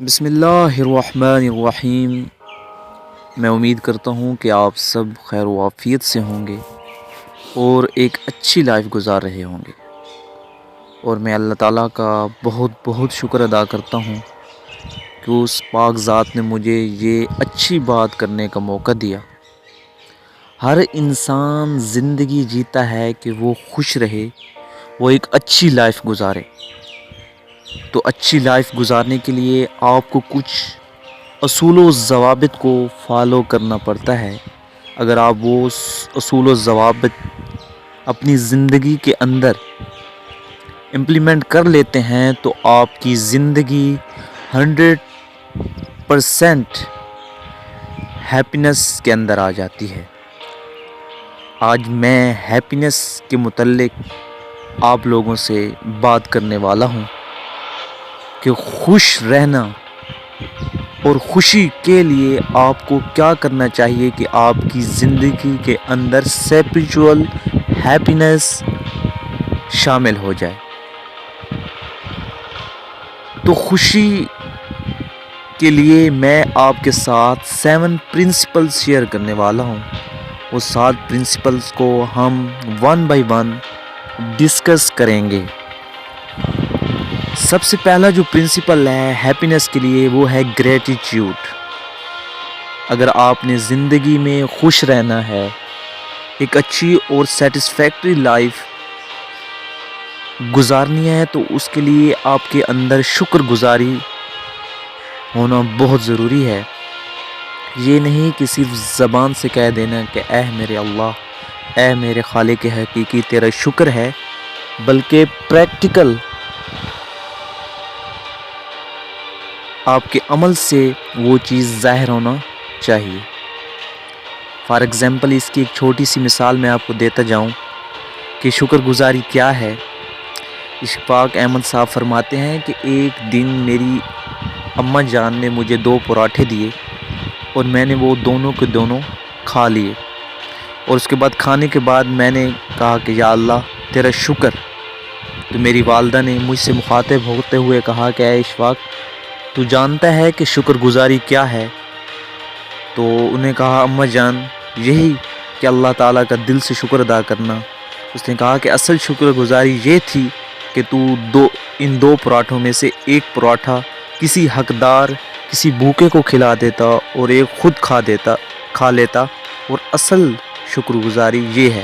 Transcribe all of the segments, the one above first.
بسم اللہ الرحمن الرحیم۔ میں امید کرتا ہوں کہ آپ سب خیر و عافیت سے ہوں گے اور ایک اچھی لائف گزار رہے ہوں گے، اور میں اللہ تعالیٰ کا بہت بہت شکر ادا کرتا ہوں کہ اس پاک ذات نے مجھے یہ اچھی بات کرنے کا موقع دیا۔ ہر انسان زندگی جیتا ہے کہ وہ خوش رہے، وہ ایک اچھی لائف گزارے۔ تو اچھی لائف گزارنے کے لیے آپ کو کچھ اصول و ضوابط کو فالو کرنا پڑتا ہے۔ اگر آپ وہ اصول و ضوابط اپنی زندگی کے اندر امپلیمنٹ کر لیتے ہیں تو آپ کی زندگی 100% ہیپینس کے اندر آ جاتی ہے۔ آج میں ہیپینس کے متعلق آپ لوگوں سے بات کرنے والا ہوں کہ خوش رہنا اور خوشی کے لیے آپ کو کیا کرنا چاہیے کہ آپ کی زندگی کے اندر اسپریچول ہیپینس شامل ہو جائے۔ تو خوشی کے لیے میں آپ کے ساتھ 7 پرنسپلز شیئر کرنے والا ہوں۔ وہ 7 پرنسپلز کو ہم 1 بائی 1 ڈسکس کریں گے۔ سب سے پہلا جو پرنسپل ہے ہیپینس کے لیے وہ ہے گریٹیٹیوڈ۔ اگر آپ نے زندگی میں خوش رہنا ہے، ایک اچھی اور سیٹسفیکٹری لائف گزارنی ہے، تو اس کے لیے آپ کے اندر شکر گزاری ہونا بہت ضروری ہے۔ یہ نہیں کہ صرف زبان سے کہہ دینا کہ اے میرے اللہ، اے میرے خالق حقیقی تیرا شکر ہے، بلکہ پریکٹیکل آپ کے عمل سے وہ چیز ظاہر ہونا چاہیے۔ فار ایگزامپل اس کی ایک چھوٹی سی مثال میں آپ کو دیتا جاؤں کہ شکر گزاری کیا ہے۔ اشفاق احمد صاحب فرماتے ہیں کہ ایک دن میری اماں جان نے مجھے 2 پراٹھے دیے اور میں نے وہ دونوں کے دونوں کھا لیے، اور اس کے بعد کھانے کے بعد میں نے کہا کہ یا اللہ تیرا شکر۔ تو میری والدہ نے مجھ سے مخاطب ہوتے ہوئے کہا کہ اے اشفاق، تو جانتا ہے کہ شکر گزاری کیا ہے؟ تو انہیں کہا اماں جان یہی کہ اللہ تعالیٰ کا دل سے شکر ادا کرنا۔ اس نے کہا کہ اصل شکر گزاری یہ تھی کہ تو ان 2 پراٹھوں میں سے ایک پراٹھا کسی حقدار، کسی بھوکے کو کھلا دیتا اور ایک خود کھا لیتا، اور اصل شکر گزاری یہ ہے۔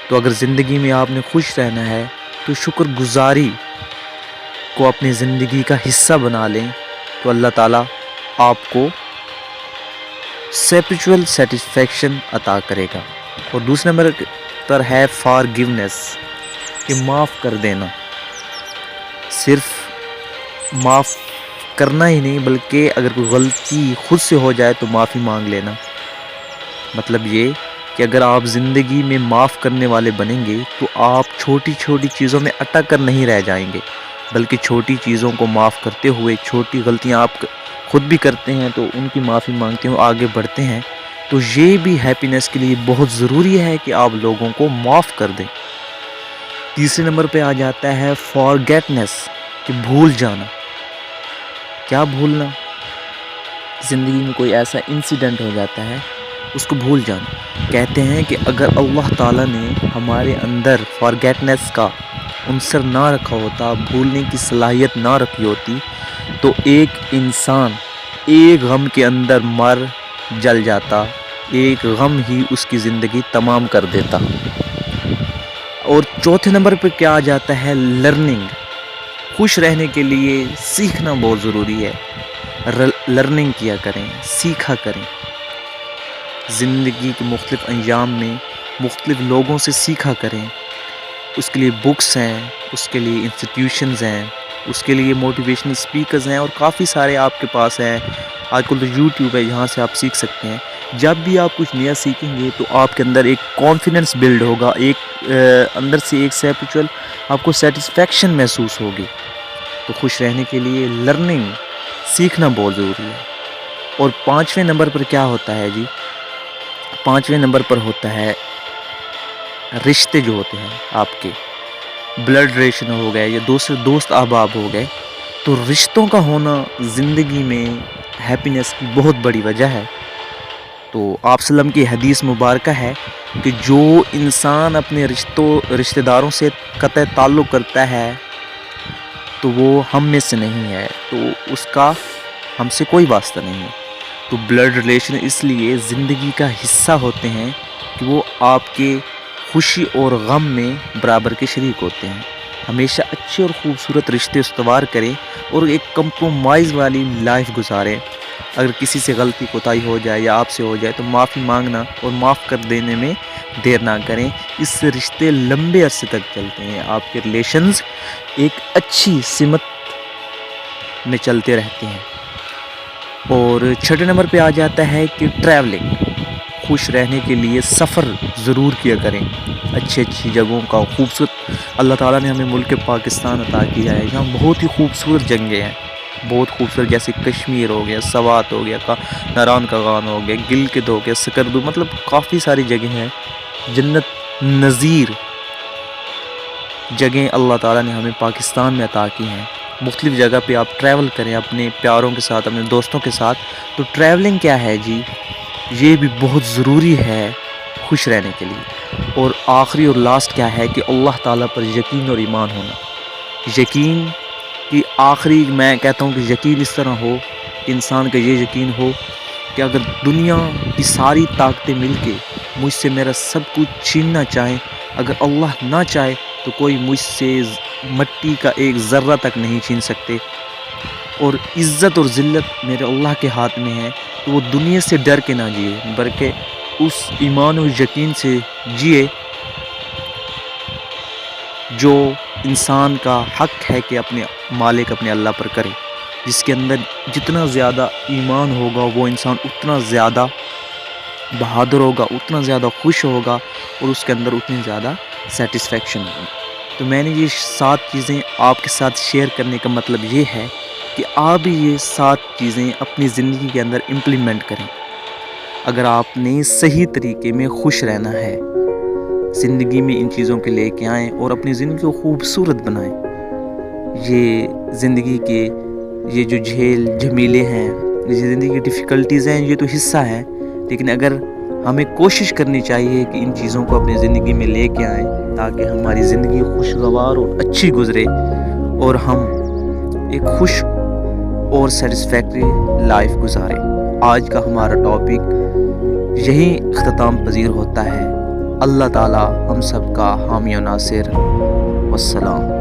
تو اگر زندگی میں آپ نے خوش رہنا ہے تو شکر گزاری کو اپنی زندگی کا حصہ بنا لیں، تو اللہ تعالیٰ آپ کو اسپریچول سیٹسفیکشن عطا کرے گا۔ اور دوسرے نمبر پر ہے فارگیونیس، کہ معاف کر دینا۔ صرف معاف کرنا ہی نہیں، بلکہ اگر کوئی غلطی خود سے ہو جائے تو معافی مانگ لینا۔ مطلب یہ کہ اگر آپ زندگی میں معاف کرنے والے بنیں گے تو آپ چھوٹی چھوٹی چیزوں میں اٹک کر نہیں رہ جائیں گے، بلکہ چھوٹی چیزوں کو معاف کرتے ہوئے، چھوٹی غلطیاں آپ خود بھی کرتے ہیں تو ان کی معافی مانگتے ہیں، آگے بڑھتے ہیں۔ تو یہ بھی ہیپینس کے لیے بہت ضروری ہے کہ آپ لوگوں کو معاف کر دیں۔ تیسرے نمبر پہ آ جاتا ہے فارگیٹنس، کہ بھول جانا۔ کیا بھولنا؟ زندگی میں کوئی ایسا انسیڈنٹ ہو جاتا ہے، اس کو بھول جانا۔ کہتے ہیں کہ اگر اللہ تعالیٰ نے ہمارے اندر فارگیٹنس کا عنصر نہ رکھا ہوتا، بھولنے کی صلاحیت نہ رکھی ہوتی، تو ایک انسان ایک غم کے اندر مر جل جاتا، ایک غم ہی اس کی زندگی تمام کر دیتا۔ اور چوتھے نمبر پہ کیا آ جاتا ہے؟ لرننگ۔ خوش رہنے کے لیے سیکھنا بہت ضروری ہے۔ لرننگ کیا کریں، سیکھا کریں۔ زندگی کے مختلف انجام میں مختلف لوگوں سے سیکھا کریں۔ اس کے لیے بکس ہیں، اس کے لیے انسٹیٹیوشنز ہیں، اس کے لیے موٹیویشنل سپیکرز ہیں، اور کافی سارے آپ کے پاس ہیں۔ آج کل تو یوٹیوب ہے، جہاں سے آپ سیکھ سکتے ہیں۔ جب بھی آپ کچھ نیا سیکھیں گے تو آپ کے اندر ایک کانفیڈنس بلڈ ہوگا، ایک اندر سے ایک اسپریچول آپ کو سیٹسفیکشن محسوس ہوگی۔ تو خوش رہنے کے لیے لرننگ، سیکھنا بہت ضروری ہے۔ اور 5ویں نمبر پر کیا ہوتا ہے جی؟ 5ویں نمبر پر ہوتا ہے رشتے جو ہوتے ہیں آپ کے، بلڈ ریلیشن ہو گئے یا دوسرے دوست احباب ہو گئے، تو رشتوں کا ہونا زندگی میں ہیپینس کی بہت بڑی وجہ ہے۔ تو آپ صلی اللہ علیہ وسلم کی حدیث مبارکہ ہے کہ جو انسان اپنے رشتہ داروں سے قطع تعلق کرتا ہے تو وہ ہم میں سے نہیں ہے، تو اس کا ہم سے کوئی واسطہ نہیں ہے۔ تو بلڈ ریلیشن اس لیے زندگی کا حصہ ہوتے ہیں کہ وہ آپ کے خوشی اور غم میں برابر کے شریک ہوتے ہیں۔ ہمیشہ اچھے اور خوبصورت رشتے استوار کریں اور ایک کمپرومائز والی لائف گزاریں۔ اگر کسی سے غلطی کوتاہی ہو جائے یا آپ سے ہو جائے تو معافی مانگنا اور معاف کر دینے میں دیر نہ کریں، اس سے رشتے لمبے عرصے تک چلتے ہیں، آپ کے ریلیشنز ایک اچھی سمت میں چلتے رہتے ہیں۔ اور چھٹے نمبر پہ آ جاتا ہے کہ ٹریولنگ، خوش رہنے کے لیے سفر ضرور کیا کریں، اچھی جگہوں کا خوبصورت اللہ تعالیٰ نے ہمیں ملک پاکستان عطا کیا ہے جہاں بہت ہی خوبصورت جگہیں ہیں، بہت خوبصورت، جیسے کشمیر ہو گیا، سوات ہو گیا، ناران کا غان ہو گیا، گلگت ہو گیا، سکردو، مطلب کافی ساری جگہیں ہیں، جنت نظیر جگہیں اللہ تعالیٰ نے ہمیں پاکستان میں عطا کی ہیں۔ مختلف جگہ پہ آپ ٹریول کریں اپنے پیاروں کے ساتھ، اپنے دوستوں کے ساتھ۔ تو ٹریولنگ کیا ہے جی، یہ بھی بہت ضروری ہے خوش رہنے کے لیے۔ اور آخری اور لاسٹ کیا ہے کہ اللہ تعالیٰ پر یقین اور ایمان ہونا۔ یقین کی آخری میں کہتا ہوں کہ یقین اس طرح ہو کہ انسان کا یہ یقین ہو کہ اگر دنیا کی ساری طاقتیں مل کے مجھ سے میرا سب کچھ چھیننا چاہیں، اگر اللہ نہ چاہے تو کوئی مجھ سے مٹی کا ایک ذرہ تک نہیں چھین سکتے، اور عزت اور ذلت میرے اللہ کے ہاتھ میں ہے۔ تو وہ دنیا سے ڈر کے نہ جیے، بلکہ اس ایمان و یقین سے جیے جو انسان کا حق ہے کہ اپنے مالک اپنے اللہ پر کرے۔ جس کے اندر جتنا زیادہ ایمان ہوگا وہ انسان اتنا زیادہ بہادر ہوگا، اتنا زیادہ خوش ہوگا، اور اس کے اندر اتنی زیادہ سیٹسفیکشن ہوگی۔ تو میں نے یہ 7 چیزیں آپ کے ساتھ شیئر کرنے کا مطلب یہ ہے کہ آپ بھی یہ 7 چیزیں اپنی زندگی کے اندر امپلیمنٹ کریں۔ اگر آپ نے صحیح طریقے میں خوش رہنا ہے، زندگی میں ان چیزوں کے لے کے آئیں اور اپنی زندگی کو خوبصورت بنائیں۔ یہ زندگی کے یہ جو جھمیلے ہیں، یہ زندگی کی ڈیفیکلٹیز ہیں، یہ تو حصہ ہے، لیکن اگر ہمیں کوشش کرنی چاہیے کہ ان چیزوں کو اپنی زندگی میں لے کے آئیں تاکہ ہماری زندگی خوشگوار اور اچھی گزرے اور ہم ایک خوش اور سیٹسفیکٹری لائف گزاریں۔ آج کا ہمارا ٹاپک یہی اختتام پذیر ہوتا ہے۔ اللہ تعالی ہم سب کا حامی و ناصر۔ والسلام۔